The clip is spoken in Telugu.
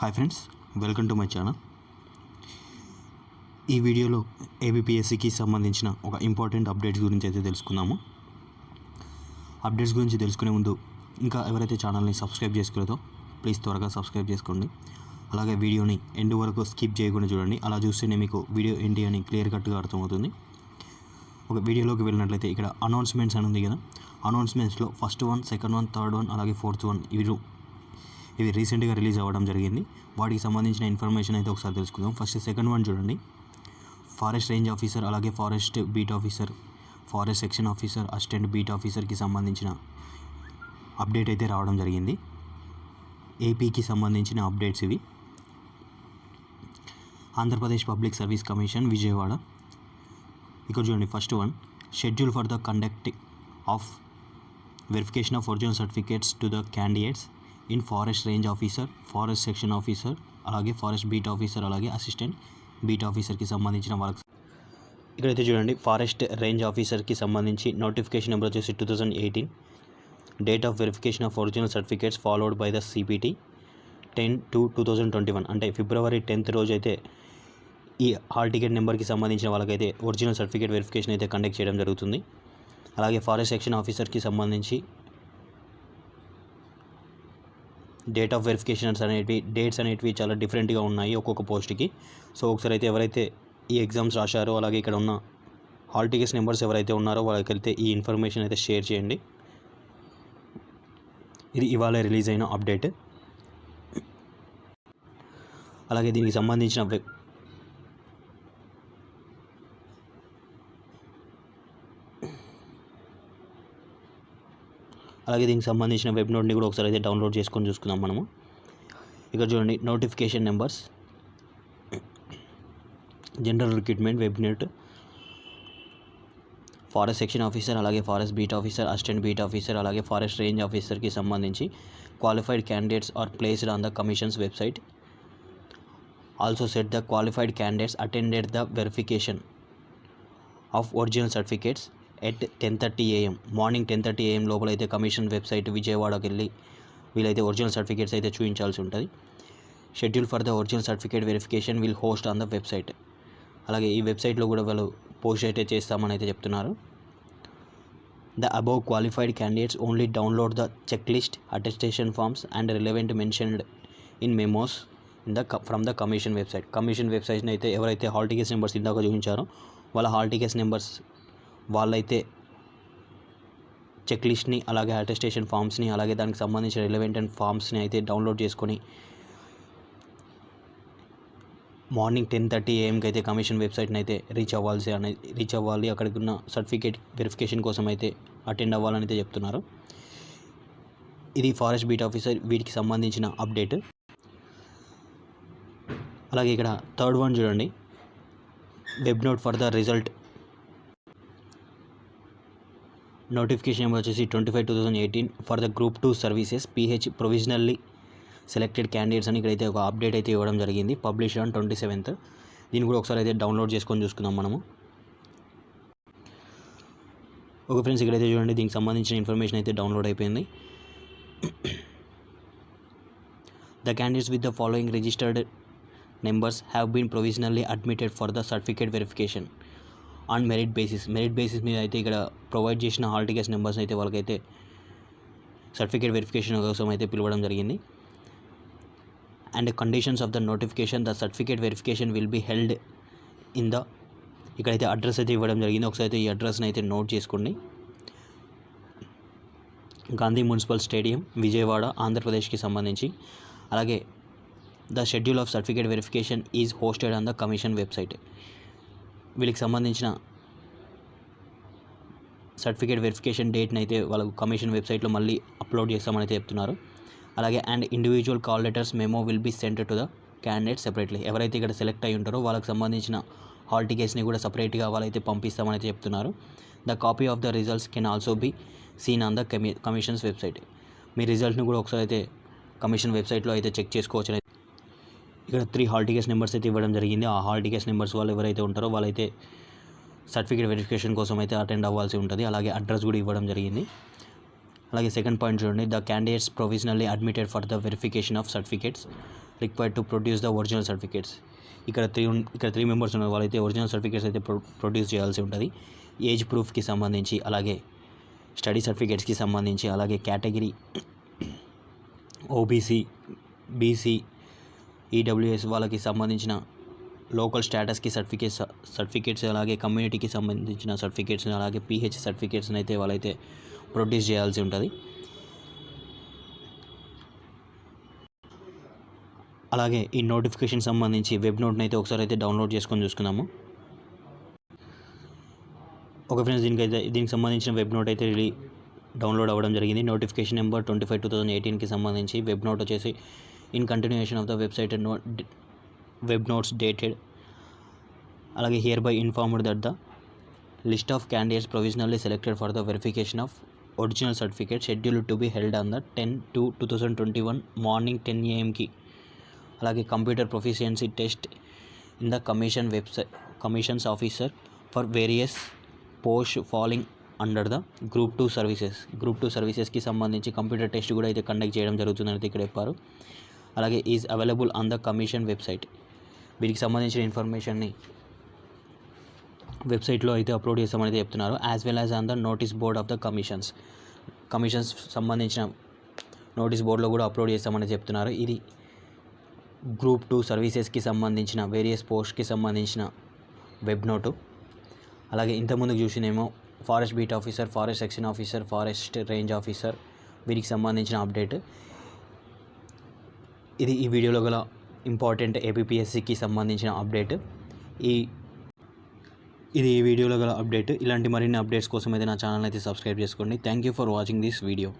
Hi friends, welcome to my channel. ఈ వీడియోలో ఏబిపిఎస్సికి సంబంధించిన ఒక ఇంపార్టెంట్ అప్డేట్స్ గురించి అయితే తెలుసుకుందాము. అప్డేట్స్ గురించి తెలుసుకునే ముందు ఇంకా ఎవరైతే ఛానల్ని సబ్స్క్రైబ్ చేసుకోలేదో ప్లీజ్ త్వరగా సబ్స్క్రైబ్ చేసుకోండి. అలాగే వీడియోని ఎండ్ వరకు స్కిప్ చేయకుండా చూడండి. అలా చూస్తేనే మీకు వీడియో ఏంటి అని క్లియర్ కట్గా అర్థమవుతుంది. ఒక వీడియోలోకి వెళ్ళినట్లయితే ఇక్కడ అనౌన్స్మెంట్స్ అని ఉంది కదా, అనౌన్స్మెంట్స్లో first one, second one, third one, అలాగే ఫోర్త్ వన్ ఇవి రీసెంట్గా రిలీజ్ అవ్వడం జరిగింది. వాటికి సంబంధించిన ఇన్ఫర్మేషన్ అయితే ఒకసారి తెలుసుకుందాం. ఫస్ట్ సెకండ్ వన్ చూడండి. ఫారెస్ట్ రేంజ్ ఆఫీసర్, అలాగే forest beat officer, forest section officer, assistant beat ఆఫీసర్కి సంబంధించిన అప్డేట్ అయితే రావడం జరిగింది. ఏపీకి సంబంధించిన అప్డేట్స్ ఇవి. Andhra Pradesh public service commission Vijayawada. ఇక్కడ చూడండి first one, schedule for the conduct of verification of original certificates to the candidates in forest range officer, forest section officer, అలాగే ఫారెస్ట్ బీట్ ఆఫీసర్, అలాగే అసిస్టెంట్ బీట్ ఆఫీసర్కి సంబంధించిన వాళ్ళకి. ఇక్కడైతే చూడండి ఫారెస్ట్ రేంజ్ ఆఫీసర్కి సంబంధించి నోటిఫికేషన్ నెంబర్ వచ్చేసి 2018. Date of verification of original certificates followed by the CPT 10/2/2021. అంటే February 10th రోజు అయితే ఈ హాల్ టికెట్ నెంబర్కి సంబంధించిన వాళ్ళకైతే ఒరిజినల్ సర్టిఫికేట్ వెరిఫికేషన్ అయితే కండక్ట్ చేయడం జరుగుతుంది. అలాగే ఫారెస్ట్ సెక్షన్ ఆఫీసర్కి సంబంధించి డేట్ ఆఫ్ వెరిఫికేషన్స్ డేట్స్ అనేటివి చాలా డిఫరెంట్గా ఉన్నాయి ఒక్కొక్క పోస్ట్కి. సో ఒకసారి అయితే ఎవరైతే ఈ ఎగ్జామ్స్ రాశారో, అలాగే ఇక్కడ ఉన్న హాల్ టికెట్స్ నెంబర్స్ ఎవరైతే ఉన్నారో వాళ్ళకైతే ఈ ఇన్ఫర్మేషన్ అయితే షేర్ చేయండి. ఇది ఇవాళ రిలీజ్ అయిన అప్డేట్. అలాగే దీనికి సంబంధించిన వెబ్ నోట్ని కూడా ఒకసారి అయితే డౌన్లోడ్ చేసుకొని చూసుకుందాం మనము. ఇక్కడ చూడండి notification numbers, general recruitment web note, forest section officer, అలాగే forest beat officer, assistant beat officer, అలాగే ఫారెస్ట్ రేంజ్ ఆఫీసర్కి సంబంధించి qualified candidates are placed on the commission's website. Also set the qualified candidates attended the verification of original certificates at 10:30 AM, morning 10:30 AM లోపల అయితే కమిషన్ వెబ్సైట్ విజయవాడకి వెళ్ళి వీళ్ళైతే ఒరిజినల్ సర్టిఫికేట్స్ అయితే చూపించాల్సి ఉంటుంది. Schedule for the original certificate verification will host on the website. అలాగే ఈ వెబ్సైట్లో కూడా వాళ్ళు పోస్ట్ అయితే చేస్తామని అయితే చెప్తున్నారు. The above qualified candidates only download the check list, attestation forms and relevant mentioned in memos from the commission website. Commission వెబ్సైట్ని అయితే ఎవరైతే హాల్ టికెట్స్ నెంబర్స్ ఇందాక చూపించారో వాళ్ళ హాల్ టికెట్స్ నెంబర్స్ వాళ్ళైతే చెక్ లిస్ట్ని, అలాగే అటెస్టేషన్ ఫామ్స్ని, అలాగే దానికి సంబంధించిన రిలవెంట్ అండ్ ఫామ్స్ని అయితే డౌన్లోడ్ చేసుకొని మార్నింగ్ 10:30 AMకి అయితే కమిషన్ వెబ్సైట్ని అయితే రీచ్ అవ్వాలి. అక్కడికి ఉన్న సర్టిఫికేట్ వెరిఫికేషన్ కోసం అయితే అటెండ్ అవ్వాలని అయితే చెప్తున్నారు. ఇది ఫారెస్ట్ బీట్ ఆఫీసర్ వీటికి సంబంధించిన అప్డేట్. అలాగే ఇక్కడ థర్డ్ వన్ చూడండి, web note for the result. Notification number వచ్చేసి 25/2018 for the group 2 services PH provisionally selected candidates అని ఇక్కడైతే ఒక అప్డేట్ అయితే ఇవ్వడం జరిగింది. Publish on 27th. దీన్ని కూడా ఒకసారి అయితే డౌన్లోడ్ చేసుకొని చూసుకుందాం మనము. ఓకే ఫ్రెండ్స్, ఇక్కడైతే చూడండి దీనికి సంబంధించిన ఇన్ఫర్మేషన్ అయితే డౌన్లోడ్ అయిపోయింది. The candidates with the following registered numbers have been provisionally admitted for the certificate verification on merit basis మీద అయితే ఇక్కడ ప్రొవైడ్ చేసిన హాల్ టికెట్స్ నెంబర్స్ అయితే వాళ్ళకైతే సర్టిఫికేట్ వెరిఫికేషన్ కోసం అయితే పిలవడం జరిగింది. And conditions of the notification, the certificate verification will be held in the, ఇక్కడైతే అడ్రస్ అయితే ఇవ్వడం జరిగింది. ఒకసారి అయితే ఈ అడ్రస్ని అయితే నోట్ చేసుకోండి. గాంధీ మున్సిపల్ స్టేడియం, విజయవాడ, ఆంధ్రప్రదేశ్కి సంబంధించి. అలాగే the schedule of certificate verification is hosted on the commission website. వీళ్ళకి సంబంధించిన సర్టిఫికేట్ వెరిఫికేషన్ డేట్ని అయితే వాళ్ళ కమిషన్ వెబ్సైట్లో మళ్ళీ అప్లోడ్ చేస్తామని అయితే చెప్తున్నారు. అలాగే and individual call letters memo will be sent to the candidate separately. ఎవరైతే ఇక్కడ సెలెక్ట్ అయి ఉంటారో వాళ్ళకి సంబంధించిన హాల్ టికెట్స్ని కూడా సపరేట్గా వాళ్ళైతే పంపిస్తామని అయితే చెప్తున్నారు. The copy of the results can also be seen on the commission's website. మీ రిజల్ట్ని కూడా ఒకసారి అయితే కమిషన్ వెబ్సైట్లో అయితే చెక్ చేసుకోవచ్చు. ఇక్కడ 3 హాల్ టికెట్స్ నెంబర్స్ అయితే ఇవ్వడం జరిగింది. ఆ హాల్ టికెట్స్ నెంబర్స్ వాళ్ళు ఎవరైతే ఉంటారో వాళ్ళైతే సర్టిఫికేట్ వెరిఫికేషన్ కోసం అయితే అటెండ్ అవ్వాల్సి ఉంటుంది. అలాగే అడ్రస్ కూడా ఇవ్వడం జరిగింది. అలాగే సెకండ్ పాయింట్ చూడండి, the candidates provisionally admitted for the verification of certificates required to produce the original certificates. ఇక్కడ త్రీ మెంబర్స్ ఉన్నారు, వాళ్ళైతే ఒరిజినల్ సర్టిఫికేట్స్ అయితే ప్రొడ్యూస్ చేయాల్సి ఉంటుంది. ఏజ్ ప్రూఫ్కి సంబంధించి, అలాగే స్టడీ సర్టిఫికేట్స్కి సంబంధించి, అలాగే కేటగిరీ ఓబీసీ, బీసీ, ఈడబ్ల్యూఎస్ వాళ్ళకి సంబంధించిన లోకల్ స్టేటస్కి సర్టిఫికేట్స్, అలాగే కమ్యూనిటీకి సంబంధించిన సర్టిఫికేట్స్, అలాగే పీహెచ్ సర్టిఫికేట్స్ని అయితే వాళ్ళైతే ప్రొడ్యూస్ చేయాల్సి ఉంటుంది. అలాగే ఈ నోటిఫికేషన్ సంబంధించి వెబ్ నోట్ని అయితే ఒకసారి అయితే డౌన్లోడ్ చేసుకొని చూసుకుందాము. ఓకే ఫ్రెండ్స్, దీనికి సంబంధించిన వెబ్ నోట్ అయితే డౌన్లోడ్ అవ్వడం జరిగింది. నోటిఫికేషన్ నెంబర్ 25/2018కి సంబంధించి వెబ్ నోట్ వచ్చేసి in continuation of the website web notes dated. అలాగే hereby informed that the list of candidates provisionally selected for the verification of original certificate scheduled to be held on the 10/2/2021 morning 10 AM అలాగే computer proficiency test in the commission's officer for various post falling under the group 2 సర్వీసెస్కి సంబంధించి కంప్యూటర్ టెస్ట్ కూడా అయితే కండక్ట్ చేయడం జరుగుతుందని అయితే ఇక్కడ చెప్పారు. అలాగే is available on the commission website. వీటికి సంబంధించిన ఇన్ఫర్మేషన్ని వెబ్సైట్లో అయితే అప్లోడ్ చేస్తామని అయితే చెప్తున్నారు. As well as on the notice board of the commission's సంబంధించిన నోటీస్ బోర్డులో కూడా అప్లోడ్ చేస్తామని చెప్తున్నారు. ఇది గ్రూప్ 2 సర్వీసెస్కి సంబంధించిన వేరియస్ పోస్ట్కి సంబంధించిన వెబ్ నోటు. అలాగే ఇంతకుముందుకు చూసినేమో forest beat officer, forest section officer, forest range officer, వీటికి సంబంధించిన అప్డేట్. ఇది ఈ వీడియోలో గల ఇంపార్టెంట్ ఏపీపీఎస్సీకి సంబంధించిన అప్డేట్. ఇది ఈ వీడియోలో గల అప్డేట్. ఇలాంటి మరిన్ని అప్డేట్స్ కోసం అయితే నా ఛానల్ అయితే సబ్స్క్రైబ్ చేసుకోండి. Thank you for watching this video.